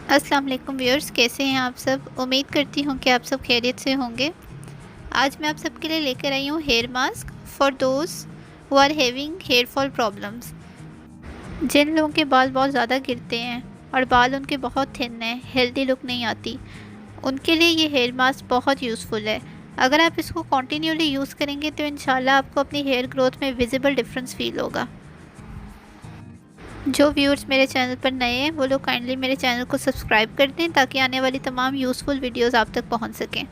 अस्सलाम वालेकुम व्यूअर्स, कैसे हैं आप सब। उम्मीद करती हूँ कि आप सब खैरियत से होंगे। आज मैं आप सबके लिए लेकर आई हूँ hair mask for those who are having hair fall problems. जिन लोगों के बाल बहुत ज़्यादा गिरते हैं और बाल उनके बहुत थिन हैं, हेल्दी लुक नहीं आती, उनके लिए ये हेयर मास्क बहुत यूज़फुल है। अगर आप इसको कंटिन्यूली यूज़ करेंगे तो इंशाल्लाह आपको अपनी हेयर ग्रोथ में विजिबल डिफरेंस फील होगा। जो व्यूअर्स मेरे चैनल पर नए हैं वो लोग काइंडली मेरे चैनल को सब्सक्राइब कर दें ताकि आने वाली तमाम यूज़फुल वीडियोस आप तक पहुंच सकें।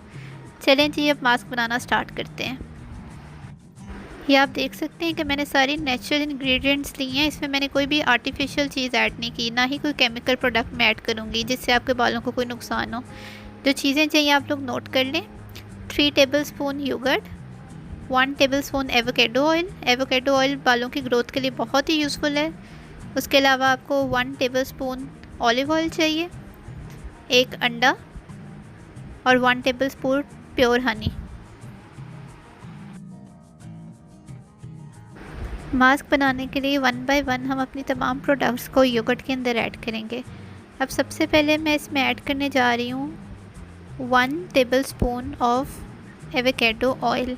चलें जी, अब मास्क बनाना स्टार्ट करते हैं। ये आप देख सकते हैं कि मैंने सारी नेचुरल इंग्रेडिएंट्स ली हैं। इसमें मैंने कोई भी आर्टिफिशियल चीज़ ऐड नहीं की, ना ही कोई केमिकल प्रोडक्ट मैं ऐड करूँगी जिससे आपके बालों को कोई नुकसान हो। जो चीज़ें चाहिए आप लोग नोट कर लें। 3 tablespoon yogurt, 1 tablespoon avocado oil. Avocado oil बालों की ग्रोथ के लिए बहुत ही यूज़फुल है। उसके अलावा आपको 1 टेबलस्पून ऑलिव ऑयल चाहिए, 1 अंडा और 1 टेबलस्पून प्योर हनी। मास्क बनाने के लिए 1 बाय 1 हम अपनी तमाम प्रोडक्ट्स को योगर्ट के अंदर ऐड करेंगे। अब सबसे पहले मैं इसमें ऐड करने जा रही हूँ 1 tablespoon of avocado oil.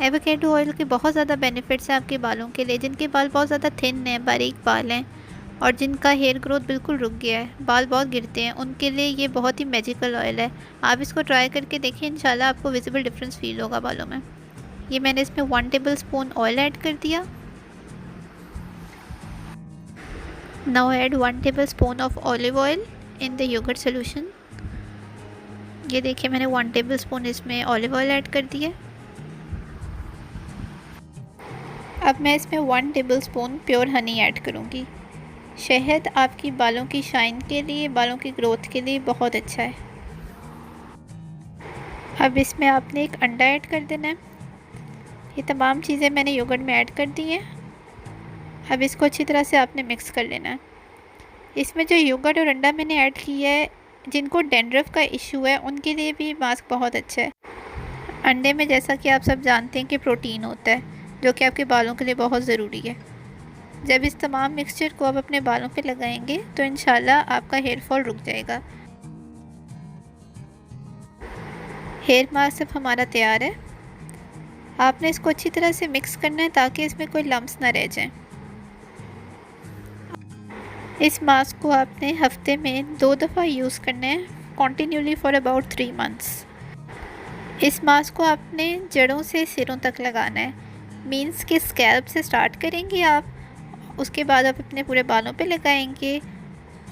Avocado oil के बहुत ज़्यादा बेनिफिट्स हैं आपके बालों के लिए। जिनके बाल बहुत ज़्यादा थिन हैं, बारीक बाल हैं और जिनका हेयर ग्रोथ बिल्कुल रुक गया है, बाल बहुत गिरते हैं, उनके लिए ये बहुत ही मैजिकल ऑयल है। आप इसको ट्राई करके देखिए, इंशाल्लाह आपको विजिबल डिफरेंस फील होगा बालों में। ये मैंने इसमें 1 टेबलस्पून ऑयल ऐड कर दिया। Now add 1 tablespoon of olive oil in the yogurt solution. ये देखिए मैंने 1 टेबलस्पून इसमें ऑलिव ऑयल ऐड कर दिया। अब मैं इसमें 1 टेबलस्पून प्योर हनी ऐड करूँगी। शहद आपकी बालों की शाइन के लिए, बालों की ग्रोथ के लिए बहुत अच्छा है। अब इसमें आपने 1 अंडा ऐड कर देना है। ये तमाम चीज़ें मैंने योगर्ट में ऐड कर दी हैं। अब इसको अच्छी तरह से आपने मिक्स कर लेना है। इसमें जो योगर्ट और अंडा मैंने ऐड किया है, जिनको डैंड्रफ का इशू है उनके लिए भी मास्क बहुत अच्छा है। अंडे में जैसा कि आप सब जानते हैं कि प्रोटीन होता है, जो कि आपके बालों के लिए बहुत ज़रूरी है। जब इस तमाम मिक्सचर को आप अपने बालों पे लगाएंगे तो इंशाल्लाह आपका हेयर फॉल रुक जाएगा। हेयर मास्क अब हमारा तैयार है। आपने इसको अच्छी तरह से मिक्स करना है ताकि इसमें कोई लम्स ना रह जाएं। इस मास्क को आपने हफ्ते में 2 दफ़ा यूज़ करना है, कॉन्टीन्यूली फॉर अबाउट 3 मंथ्स। इस मास्क को आपने जड़ों से सिरों तक लगाना है। मीन्स कि स्कैल्प से स्टार्ट करेंगे आप, उसके बाद आप अपने पूरे बालों पे लगाएंगे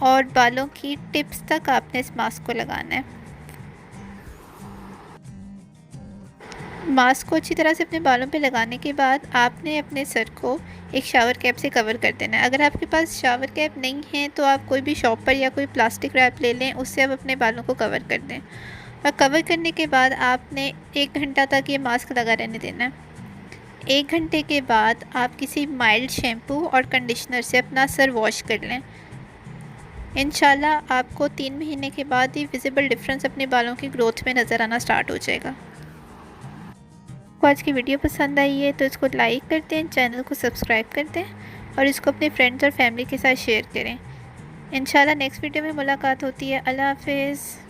और बालों की टिप्स तक आपने इस मास्क को लगाना है। मास्क को अच्छी तरह से अपने बालों पे लगाने के बाद आपने अपने सर को एक शावर कैप से कवर कर देना है। अगर आपके पास शावर कैप नहीं है तो आप कोई भी शॉप पर या कोई प्लास्टिक रैप ले लें, उससे आप अपने बालों को कवर कर दें। और कवर करने के बाद आपने 1 घंटा तक ये मास्क लगा रहने देना है। 1 घंटे के बाद आप किसी माइल्ड शैम्पू और कंडीशनर से अपना सर वॉश कर लें। इंशाल्लाह आपको 3 महीने के बाद ही विजिबल डिफरेंस अपने बालों की ग्रोथ में नज़र आना स्टार्ट हो जाएगा। आपको आज की वीडियो पसंद आई है तो इसको लाइक कर दें, चैनल को सब्सक्राइब कर दें और इसको अपने फ्रेंड्स और फैमिली के साथ शेयर करें। इंशाल्लाह नेक्स्ट वीडियो में मुलाकात होती है। अल्लाह हाफिज़।